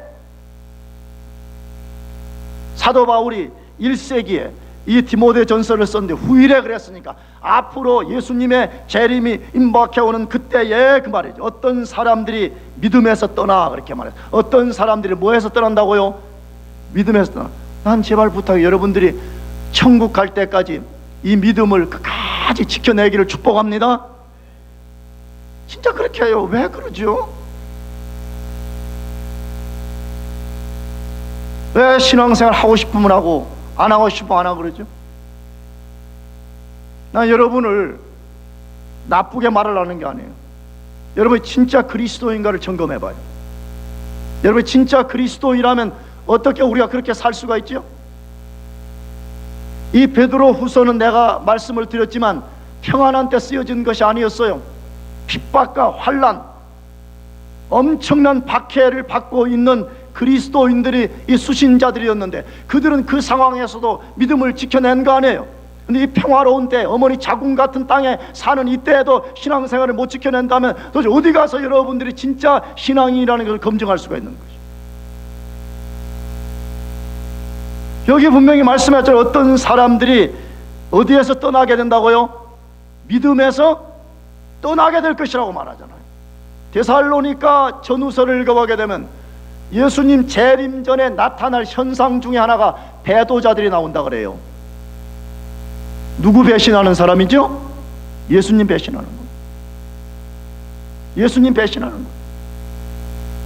사도 바울이 1세기에 이 디모데전서를 썼는데 후일에 그랬으니까 앞으로 예수님의 재림이 임박해 오는 그때에 그 말이죠. 어떤 사람들이 믿음에서 떠나, 그렇게 말했어요. 어떤 사람들이 뭐해서 떠난다고요? 믿음에서 떠나. 난 제발 부탁해, 여러분들이 천국 갈 때까지 이 믿음을 끝까지 지켜내기를 축복합니다. 진짜 그렇게 해요. 왜 그러죠? 왜 신앙생활 하고 싶으면 하고 안 하고 싶으면 안 하고 그러죠? 난 여러분을 나쁘게 말하려는 게 아니에요. 여러분이 진짜 그리스도인가를 점검해봐요. 여러분이 진짜 그리스도인이라면 어떻게 우리가 그렇게 살 수가 있죠? 이 베드로 후서는 내가 말씀을 드렸지만 평안한 때 쓰여진 것이 아니었어요. 핍박과 환난, 엄청난 박해를 받고 있는 그리스도인들이 이 수신자들이었는데, 그들은 그 상황에서도 믿음을 지켜낸 거 아니에요. 근데 이 평화로운 때, 어머니 자궁 같은 땅에 사는 이때에도 신앙생활을 못 지켜낸다면 도대체 어디 가서 여러분들이 진짜 신앙인이라는 걸 검증할 수가 있는 거죠? 여기 분명히 말씀했잖아요. 어떤 사람들이 어디에서 떠나게 된다고요? 믿음에서 떠나게 될 것이라고 말하잖아요. 데살로니가 전후서를 읽어보게 되면 예수님 재림 전에 나타날 현상 중에 하나가 배도자들이 나온다 그래요. 누구 배신하는 사람이죠? 예수님 배신하는 거. 예수님 배신하는 거.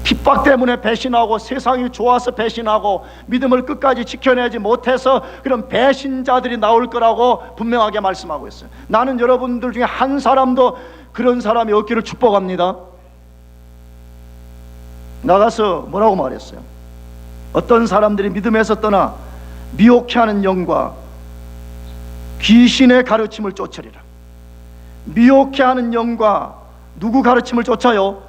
핍박 때문에 배신하고, 세상이 좋아서 배신하고, 믿음을 끝까지 지켜내지 못해서 그런 배신자들이 나올 거라고 분명하게 말씀하고 있어요. 나는 여러분들 중에 한 사람도 그런 사람이 없기를 축복합니다. 나가서 뭐라고 말했어요? 어떤 사람들이 믿음에서 떠나 미혹해 하는 영과 귀신의 가르침을 쫓으리라. 미혹해 하는 영과 누구 가르침을 쫓아요?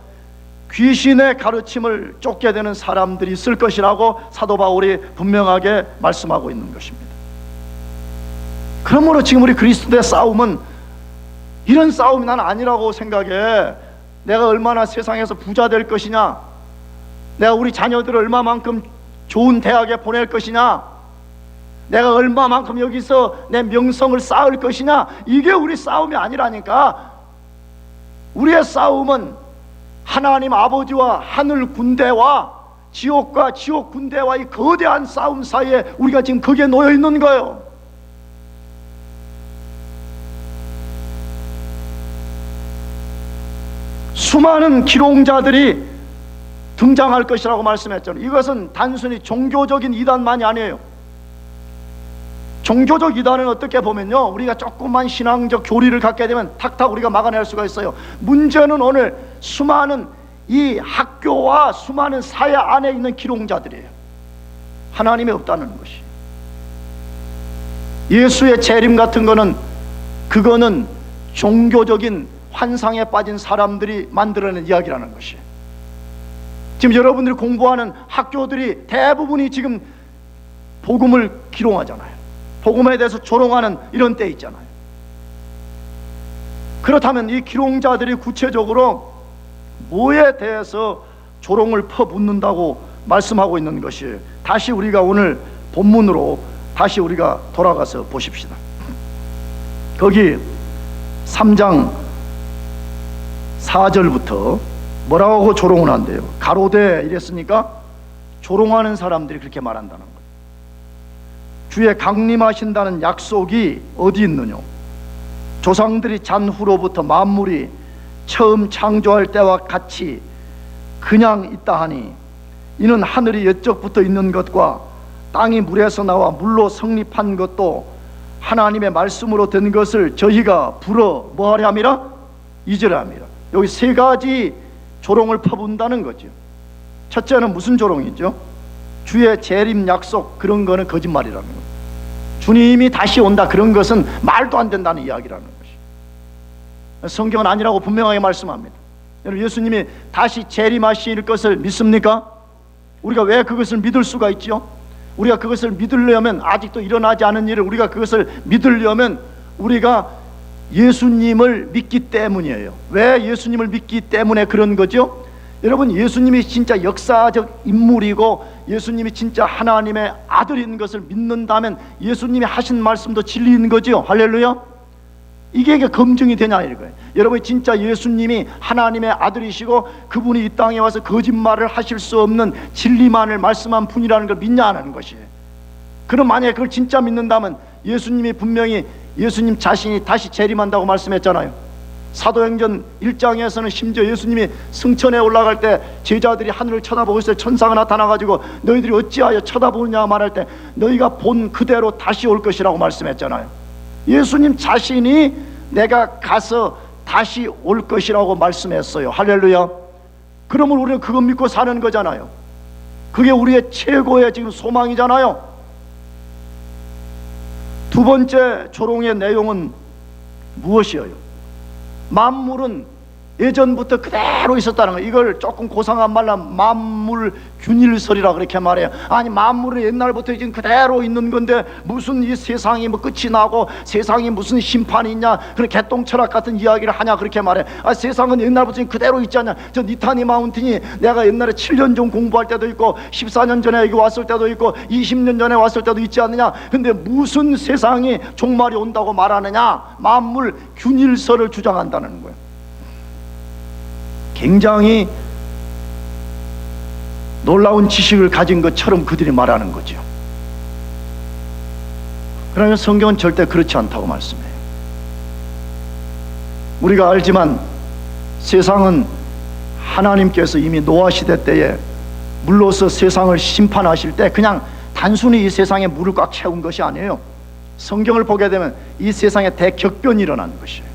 귀신의 가르침을 쫓게 되는 사람들이 있을 것이라고 사도 바울이 분명하게 말씀하고 있는 것입니다. 그러므로 지금 우리 그리스도의 싸움은 이런 싸움이 난 아니라고 생각해. 내가 얼마나 세상에서 부자 될 것이냐, 내가 우리 자녀들을 얼마만큼 좋은 대학에 보낼 것이냐, 내가 얼마만큼 여기서 내 명성을 쌓을 것이냐, 이게 우리 싸움이 아니라니까. 우리의 싸움은 하나님 아버지와 하늘 군대와 지옥과 지옥 군대와 이 거대한 싸움 사이에 우리가 지금 거기에 놓여 있는 거예요. 수많은 기롱자들이 등장할 것이라고 말씀했잖아요. 이것은 단순히 종교적인 이단만이 아니에요. 종교적 이단은 어떻게 보면요, 우리가 조금만 신앙적 교리를 갖게 되면 탁탁 우리가 막아낼 수가 있어요. 문제는 오늘 수많은 이 학교와 수많은 사회 안에 있는 기롱자들이에요. 하나님이 없다는 것이. 예수의 재림 같은 거는, 그거는 종교적인 환상에 빠진 사람들이 만들어낸 이야기라는 것이. 지금 여러분들이 공부하는 학교들이 대부분이 지금 복음을 기롱하잖아요. 복음에 대해서 조롱하는 이런 때 있잖아요. 그렇다면 이 기롱자들이 구체적으로 뭐에 대해서 조롱을 퍼붓는다고 말씀하고 있는 것이, 다시 우리가 오늘 본문으로 다시 우리가 돌아가서 보십시다. 거기 3장 4절부터 뭐라고 조롱을 한대요. 가로되 이랬으니까 조롱하는 사람들이 그렇게 말한다는 거예요. 주의 강림하신다는 약속이 어디 있느냐? 조상들이 잔 후로부터 만물이 처음 창조할 때와 같이 그냥 있다 하니, 이는 하늘이 옛적부터 있는 것과 땅이 물에서 나와 물로 성립한 것도 하나님의 말씀으로 된 것을 저희가 불어 뭐하려 함이라? 잊으려 함이라. 여기 세 가지 조롱을 퍼붓는다는 거죠. 첫째는 무슨 조롱이죠? 주의 재림 약속, 그런 거는 거짓말이라는 거예요. 주님이 다시 온다, 그런 것은 말도 안 된다는 이야기라는 것이. 성경은 아니라고 분명하게 말씀합니다. 여러분, 예수님이 다시 재림하실 것을 믿습니까? 우리가 왜 그것을 믿을 수가 있죠? 우리가 그것을 믿으려면, 아직도 일어나지 않은 일을 우리가 그것을 믿으려면 우리가 예수님을 믿기 때문이에요. 왜 예수님을 믿기 때문에 그런 거죠? 여러분, 예수님이 진짜 역사적 인물이고 예수님이 진짜 하나님의 아들인 것을 믿는다면 예수님이 하신 말씀도 진리인 거죠. 할렐루야. 이게 검증이 되냐 이거예요. 여러분, 진짜 예수님이 하나님의 아들이시고 그분이 이 땅에 와서 거짓말을 하실 수 없는 진리만을 말씀한 분이라는 걸 믿냐 안 하는 것이에요. 그럼 만약에 그걸 진짜 믿는다면 예수님이 분명히, 예수님 자신이 다시 재림한다고 말씀했잖아요. 사도행전 1장에서는 심지어 예수님이 승천에 올라갈 때 제자들이 하늘을 쳐다보고 있어요. 천사가 나타나가지고 너희들이 어찌하여 쳐다보느냐 말할 때 너희가 본 그대로 다시 올 것이라고 말씀했잖아요. 예수님 자신이 내가 가서 다시 올 것이라고 말씀했어요. 할렐루야. 그러면 우리는 그거 믿고 사는 거잖아요. 그게 우리의 최고의 지금 소망이잖아요. 두 번째 조롱의 내용은 무엇이에요? 만물은 예전부터 그대로 있었다는 거예요. 이걸 조금 고상한 말로 만물 균일설이라 그렇게 말해요. 아니, 만물은 옛날부터 지금 그대로 있는 건데 무슨 이 세상이 뭐 끝이 나고 세상이 무슨 심판이 있냐, 그런 개똥철학 같은 이야기를 하냐 그렇게 말해. 아, 세상은 옛날부터 지금 그대로 있지 않냐. 저 니타니 마운틴이 내가 옛날에 7년 전 공부할 때도 있고 14년 전에 여기 왔을 때도 있고 20년 전에 왔을 때도 있지 않느냐. 근데 무슨 세상이 종말이 온다고 말하느냐. 만물 균일설을 주장한다는 거예요. 굉장히 놀라운 지식을 가진 것처럼 그들이 말하는 거죠. 그러나 성경은 절대 그렇지 않다고 말씀해요. 우리가 알지만 세상은 하나님께서 이미 노아 시대 때에 물로서 세상을 심판하실 때 그냥 단순히 이 세상에 물을 꽉 채운 것이 아니에요. 성경을 보게 되면 이 세상에 대격변이 일어나는 것이에요.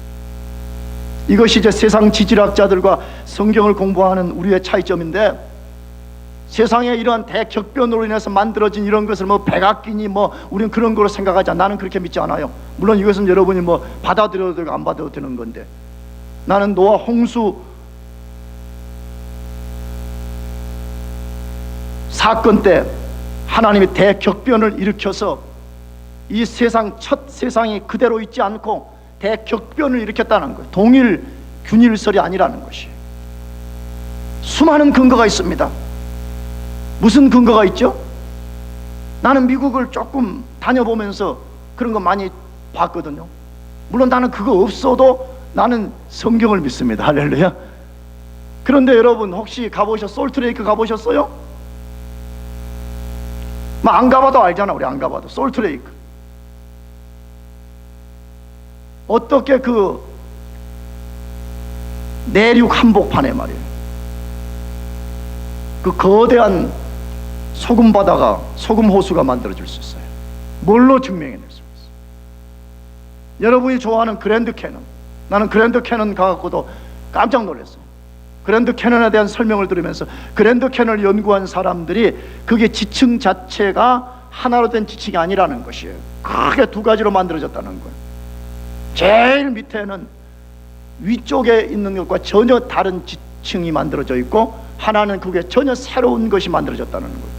이것이 이제 세상 지질학자들과 성경을 공부하는 우리의 차이점인데, 세상에 이러한 대격변으로 인해서 만들어진 이런 것을 뭐 백악기니 뭐 우리는 그런 거로 생각하지 않아요. 나는 그렇게 믿지 않아요. 물론 이것은 여러분이 뭐 받아들여도 되고 안 받아도 되는 건데, 나는 노아 홍수 사건 때 하나님이 대격변을 일으켜서 이 세상, 첫 세상이 그대로 있지 않고 대격변을 일으켰다는 거예요. 동일 균일설이 아니라는 것이. 수많은 근거가 있습니다. 무슨 근거가 있죠? 나는 미국을 조금 다녀보면서 그런 거 많이 봤거든요. 물론 나는 그거 없어도 나는 성경을 믿습니다. 할렐루야. 그런데 여러분, 혹시 솔트레이크 가보셨어요? 뭐 안 가봐도 알잖아. 우리 안 가봐도. 솔트레이크 어떻게 그 내륙 한복판에 말이에요, 그 거대한 소금 바다가, 소금 호수가 만들어질 수 있어요. 뭘로 증명해낼 수 있어요? 여러분이 좋아하는 그랜드 캐년, 나는 그랜드 캐년 가갖고도 깜짝 놀랐어요. 그랜드 캐년에 대한 설명을 들으면서 그랜드 캐년을 연구한 사람들이 그게 지층 자체가 하나로 된 지층이 아니라는 것이에요. 크게 두 가지로 만들어졌다는 거예요. 제일 밑에는 위쪽에 있는 것과 전혀 다른 지층이 만들어져 있고, 하나는 그게 전혀 새로운 것이 만들어졌다는 거예요.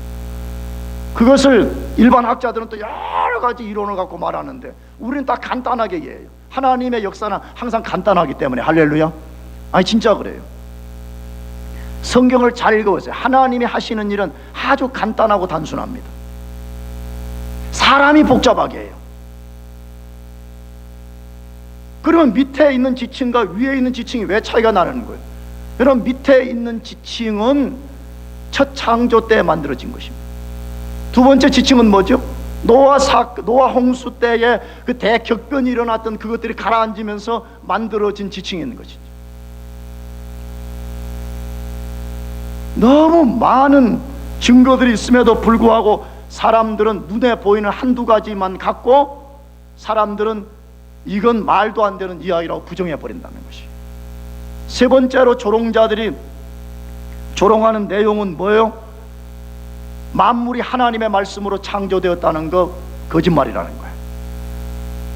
그것을 일반 학자들은 또 여러 가지 이론을 갖고 말하는데 우리는 딱 간단하게 이해해요. 하나님의 역사는 항상 간단하기 때문에. 할렐루야. 아니, 진짜 그래요. 성경을 잘 읽어보세요. 하나님이 하시는 일은 아주 간단하고 단순합니다. 사람이 복잡하게 해요. 그러면 밑에 있는 지층과 위에 있는 지층이 왜 차이가 나는 거예요? 여러분, 밑에 있는 지층은 첫 창조 때 만들어진 것입니다. 두 번째 지층은 뭐죠? 노아 홍수 때에 그 대격변이 일어났던 그것들이 가라앉으면서 만들어진 지층이 있는 것이죠. 너무 많은 증거들이 있음에도 불구하고 사람들은 눈에 보이는 한두 가지만 갖고 사람들은 이건 말도 안 되는 이야기라고 부정해 버린다는 것이. 세 번째로 조롱자들이 조롱하는 내용은 뭐예요? 만물이 하나님의 말씀으로 창조되었다는 거 거짓말이라는 거예요.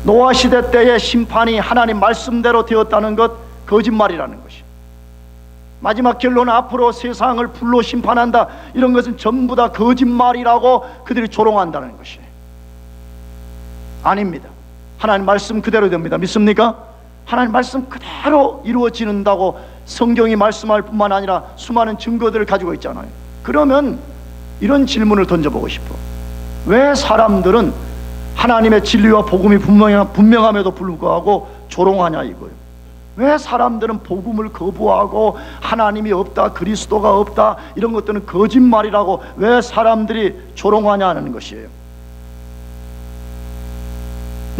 노아 시대 때의 심판이 하나님 말씀대로 되었다는 것 거짓말이라는 것이. 마지막 결론은 앞으로 세상을 불로 심판한다, 이런 것은 전부 다 거짓말이라고 그들이 조롱한다는 것이. 아닙니다. 하나님 말씀 그대로 됩니다. 믿습니까? 하나님 말씀 그대로 이루어지는다고 성경이 말씀할 뿐만 아니라 수많은 증거들을 가지고 있잖아요. 그러면 이런 질문을 던져보고 싶어. 왜 사람들은 하나님의 진리와 복음이 분명함에도 불구하고 조롱하냐 이거예요. 왜 사람들은 복음을 거부하고 하나님이 없다, 그리스도가 없다, 이런 것들은 거짓말이라고 왜 사람들이 조롱하냐 하는 것이에요.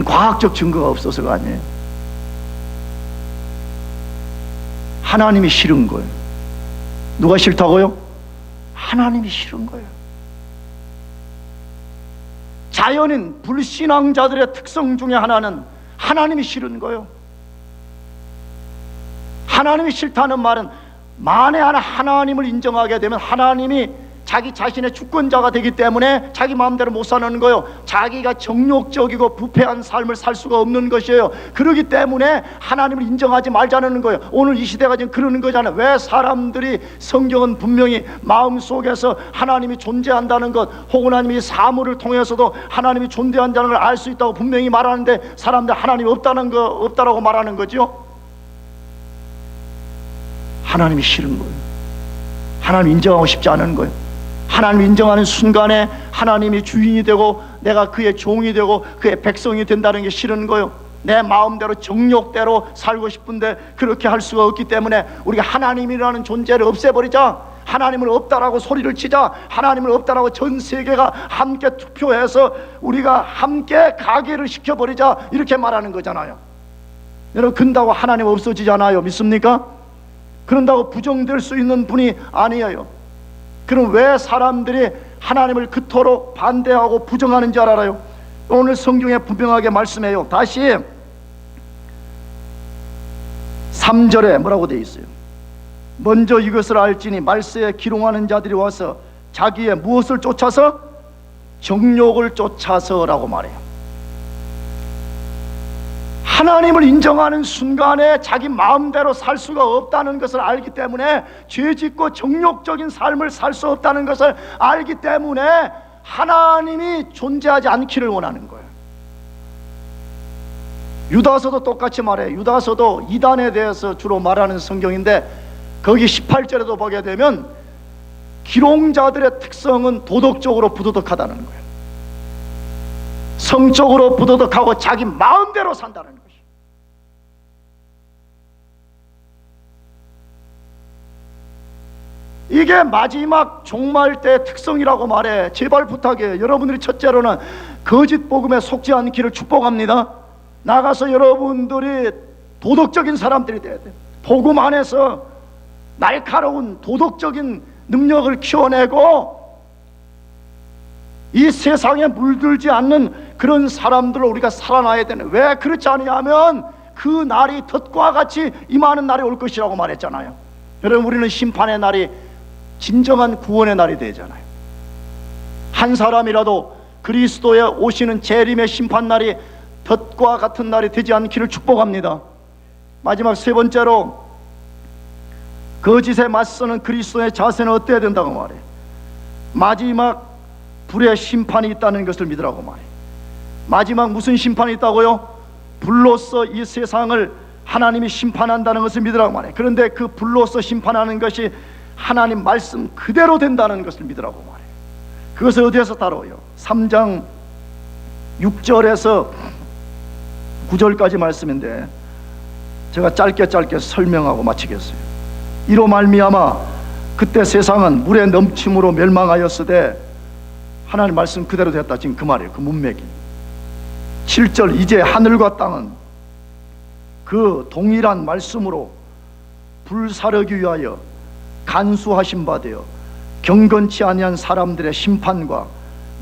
과학적 증거가 없어서가 아니에요. 하나님이 싫은 거예요. 누가 싫다고요? 하나님이 싫은 거예요. 자연인 불신앙자들의 특성 중에 하나는 하나님이 싫은 거예요. 하나님이 싫다는 말은 만에 하나 하나님을 인정하게 되면 하나님이 자기 자신의 주권자가 되기 때문에 자기 마음대로 못 사는 거예요. 자기가 정욕적이고 부패한 삶을 살 수가 없는 것이에요. 그렇기 때문에 하나님을 인정하지 말자는 거예요. 오늘 이 시대가 지금 그러는 거잖아요. 왜 사람들이, 성경은 분명히 마음속에서 하나님이 존재한다는 것, 혹은 하나님이 사물을 통해서도 하나님이 존재한다는 걸 알 수 있다고 분명히 말하는데 사람들 하나님이 없다라고 말하는 거죠. 하나님이 싫은 거예요. 하나님 인정하고 싶지 않은 거예요. 하나님 인정하는 순간에 하나님이 주인이 되고 내가 그의 종이 되고 그의 백성이 된다는 게 싫은 거예요. 내 마음대로 정욕대로 살고 싶은데 그렇게 할 수가 없기 때문에 우리가 하나님이라는 존재를 없애버리자, 하나님을 없다라고 소리를 치자, 하나님을 없다라고 전 세계가 함께 투표해서 우리가 함께 가게를 시켜버리자, 이렇게 말하는 거잖아요. 여러분, 그런다고 하나님 없어지잖아요. 믿습니까? 그런다고 부정될 수 있는 분이 아니에요. 그럼 왜 사람들이 하나님을 그토록 반대하고 부정하는 줄 알아요? 오늘 성경에 분명하게 말씀해요. 다시 3절에 뭐라고 되어 있어요? 먼저 이것을 알지니 말세에 기롱하는 자들이 와서 자기의 무엇을 쫓아서? 정욕을 쫓아서라고 말해요. 하나님을 인정하는 순간에 자기 마음대로 살 수가 없다는 것을 알기 때문에, 죄짓고 정욕적인 삶을 살 수 없다는 것을 알기 때문에 하나님이 존재하지 않기를 원하는 거예요. 유다서도 똑같이 말해요. 유다서도 이단에 대해서 주로 말하는 성경인데 거기 18절에도 보게 되면 기롱자들의 특성은 도덕적으로 부도덕하다는 거예요. 성적으로 부도덕하고 자기 마음대로 산다는 거예요. 이게 마지막 종말 때 특성이라고 말해. 제발 부탁해. 여러분들이 첫째로는 거짓 복음에 속지 않기를 축복합니다. 나가서 여러분들이 도덕적인 사람들이 돼야 돼. 복음 안에서 날카로운 도덕적인 능력을 키워내고 이 세상에 물들지 않는 그런 사람들로 우리가 살아나야 되는. 왜 그렇지 않냐면 그 날이 덫과 같이 임하는 날이 올 것이라고 말했잖아요. 여러분, 우리는 심판의 날이 진정한 구원의 날이 되잖아요. 한 사람이라도 그리스도의 오시는 재림의 심판날이 덫과 같은 날이 되지 않기를 축복합니다. 마지막 세 번째로 거짓에 맞서는 그리스도의 자세는 어때야 된다고 말해요? 마지막 불의 심판이 있다는 것을 믿으라고 말해요. 마지막 무슨 심판이 있다고요? 불로서 이 세상을 하나님이 심판한다는 것을 믿으라고 말해요. 그런데 그 불로서 심판하는 것이 하나님 말씀 그대로 된다는 것을 믿으라고 말해요. 그것을 어디에서 다뤄요? 3장 6절에서 9절까지 말씀인데 제가 짧게 설명하고 마치겠어요. 이로 말미암아 그때 세상은 물의 넘침으로 멸망하였으되 하나님 말씀 그대로 됐다. 지금 그 말이에요. 그 문맥이 7절 이제 하늘과 땅은 그 동일한 말씀으로 불사르기 위하여 간수하신 바 되어 경건치 아니한 사람들의 심판과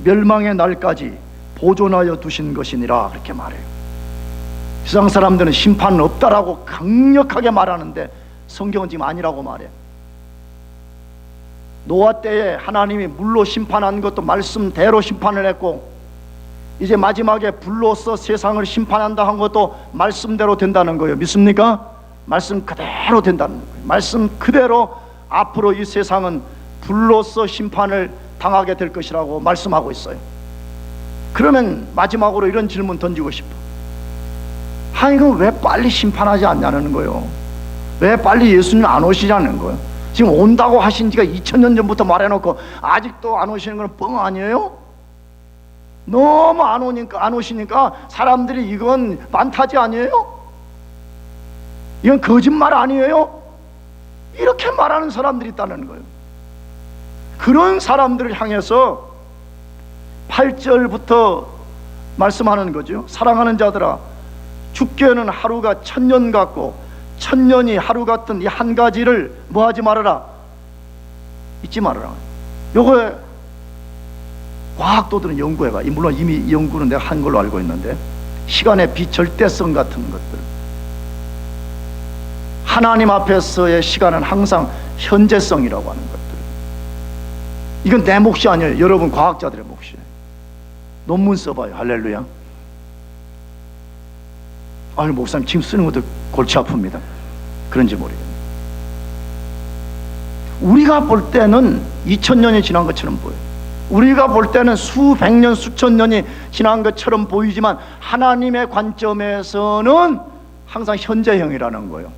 멸망의 날까지 보존하여 두신 것이니라. 그렇게 말해요. 세상 사람들은 심판은 없다라고 강력하게 말하는데 성경은 지금 아니라고 말해. 노아 때에 하나님이 물로 심판한 것도 말씀대로 심판을 했고, 이제 마지막에 불로서 세상을 심판한다 한 것도 말씀대로 된다는 거예요. 믿습니까? 말씀 그대로 된다는 거예요. 말씀 그대로 앞으로 이 세상은 불로서 심판을 당하게 될 것이라고 말씀하고 있어요. 그러면 마지막으로 이런 질문 던지고 싶어. 이거 왜 빨리 심판하지 않냐는 거예요. 왜 빨리 예수님 안 오시냐는 거예요. 지금 온다고 하신 지가 2000년 전부터 말해놓고 아직도 안 오시는 건 뻥 아니에요? 너무 안 오시니까 사람들이 이건 판타지 아니에요? 이건 거짓말 아니에요? 이렇게 말하는 사람들이 있다는 거예요. 그런 사람들을 향해서 8절부터 말씀하는 거죠. 사랑하는 자들아, 주께는 하루가 1000년 같고 1000년이 하루 같은 이 한 가지를 뭐 하지 말아라? 잊지 말아라. 요거에 과학도들은 연구해봐. 물론 이미 이 연구는 내가 한 걸로 알고 있는데, 시간의 비절대성 같은 것들, 하나님 앞에서의 시간은 항상 현재성이라고 하는 것들, 이건 내 몫이 아니에요. 여러분 과학자들의 몫이에요. 논문 써봐요. 할렐루야. 아니 목사님 지금 쓰는 것도 골치 아픕니다. 그런지 모르겠네요. 우리가 볼 때는 2000년이 지난 것처럼 보여요. 우리가 볼 때는 수백 년 수천 년이 지난 것처럼 보이지만 하나님의 관점에서는 항상 현재형이라는 거예요.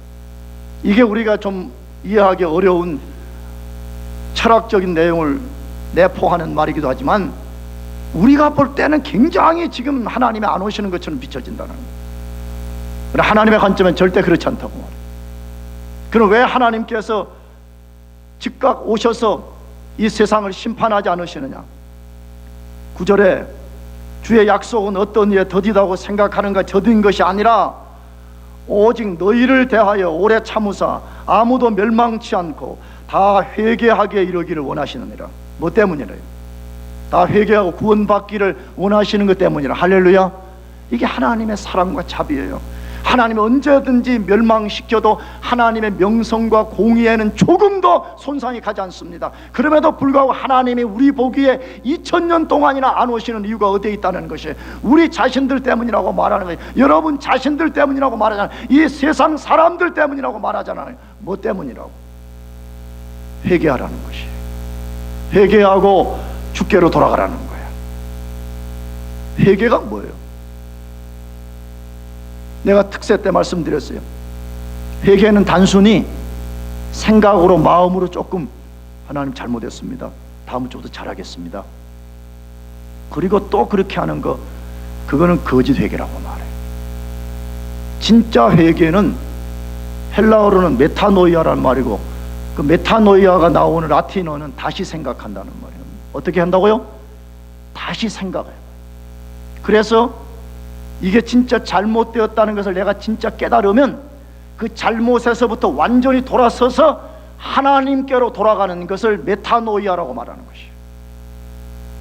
이게 우리가 좀 이해하기 어려운 철학적인 내용을 내포하는 말이기도 하지만, 우리가 볼 때는 굉장히 지금 하나님이 안 오시는 것처럼 비춰진다는 거예요. 그러나 하나님의 관점은 절대 그렇지 않다고 말해요. 그럼 왜 하나님께서 즉각 오셔서 이 세상을 심판하지 않으시느냐? 9절에 주의 약속은 어떤 이에 더디다고 생각하는가 더딘 것이 아니라 오직 너희를 대하여 오래 참으사 아무도 멸망치 않고 다 회개하게 이르기를 원하시느니라. 뭐 때문이래요? 다 회개하고 구원받기를 원하시는 것 때문이라. 할렐루야. 이게 하나님의 사랑과 자비예요. 하나님이 언제든지 멸망시켜도 하나님의 명성과 공의에는 조금도 손상이 가지 않습니다. 그럼에도 불구하고 하나님이 우리 보기에 2000년 동안이나 안 오시는 이유가 어디에 있다는 것이, 우리 자신들 때문이라고 말하는 거예요. 여러분 자신들 때문이라고 말하잖아요. 이 세상 사람들 때문이라고 말하잖아요. 뭐 때문이라고? 회개하라는 것이, 회개하고 주께로 돌아가라는 거예요. 회개가 뭐예요? 내가 특세 때 말씀드렸어요. 회개는 단순히 생각으로, 마음으로 조금 하나님 잘못했습니다, 다음 주부터 잘하겠습니다, 그리고 또 그렇게 하는 거, 그거는 거짓 회개라고 말해요. 진짜 회개는 헬라어로는 메타노이아라는 말이고, 그 메타노이아가 나오는 라틴어는 다시 생각한다는 말이에요. 어떻게 한다고요? 다시 생각해요. 그래서 이게 진짜 잘못되었다는 것을 내가 진짜 깨달으면 그 잘못에서부터 완전히 돌아서서 하나님께로 돌아가는 것을 메타노이아라고 말하는 것이에요.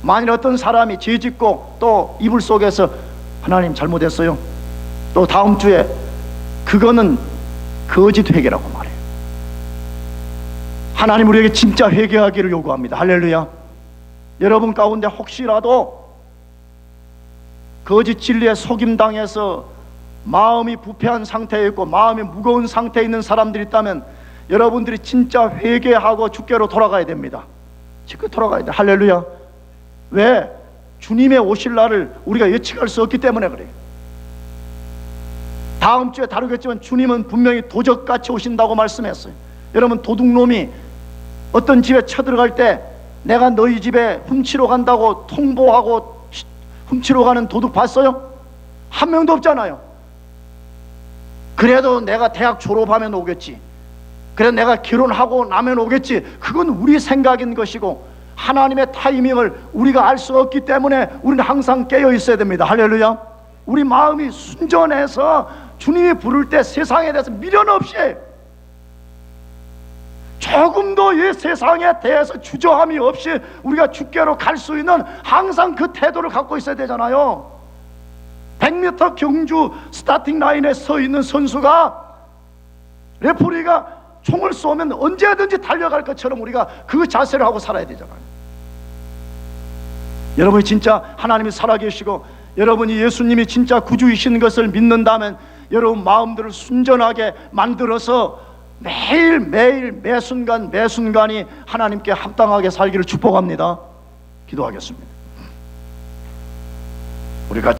만일 어떤 사람이 죄 짓고 또 이불 속에서 하나님 잘못했어요, 또 다음 주에, 그거는 거짓 회개라고 말해요. 하나님 우리에게 진짜 회개하기를 요구합니다. 할렐루야. 여러분 가운데 혹시라도 거짓 진리에 속임당해서 마음이 부패한 상태에 있고 마음이 무거운 상태에 있는 사람들이 있다면 여러분들이 진짜 회개하고 주께로 돌아가야 됩니다. 주께 돌아가야 돼. 할렐루야. 왜? 주님의 오실 날을 우리가 예측할 수 없기 때문에 그래요. 다음 주에 다루겠지만 주님은 분명히 도적같이 오신다고 말씀했어요. 여러분 도둑놈이 어떤 집에 쳐들어갈 때 내가 너희 집에 훔치러 간다고 통보하고 훔치러 가는 도둑 봤어요? 한 명도 없잖아요. 그래도 내가 대학 졸업하면 오겠지, 그래도 내가 결혼하고 나면 오겠지, 그건 우리 생각인 것이고 하나님의 타이밍을 우리가 알 수 없기 때문에 우리는 항상 깨어 있어야 됩니다. 할렐루야. 우리 마음이 순전해서 주님이 부를 때 세상에 대해서 미련 없이, 조금도 이 세상에 대해서 주저함이 없이 우리가 주께로 갈 수 있는 항상 그 태도를 갖고 있어야 되잖아요. 100m 경주 스타팅 라인에 서 있는 선수가, 레프리가 총을 쏘면 언제든지 달려갈 것처럼 우리가 그 자세를 하고 살아야 되잖아요. 여러분이 진짜 하나님이 살아계시고 여러분이 예수님이 진짜 구주이신 것을 믿는다면 여러분 마음들을 순전하게 만들어서 매일매일 매순간 매순간이 하나님께 합당하게 살기를 축복합니다. 기도하겠습니다. 우리가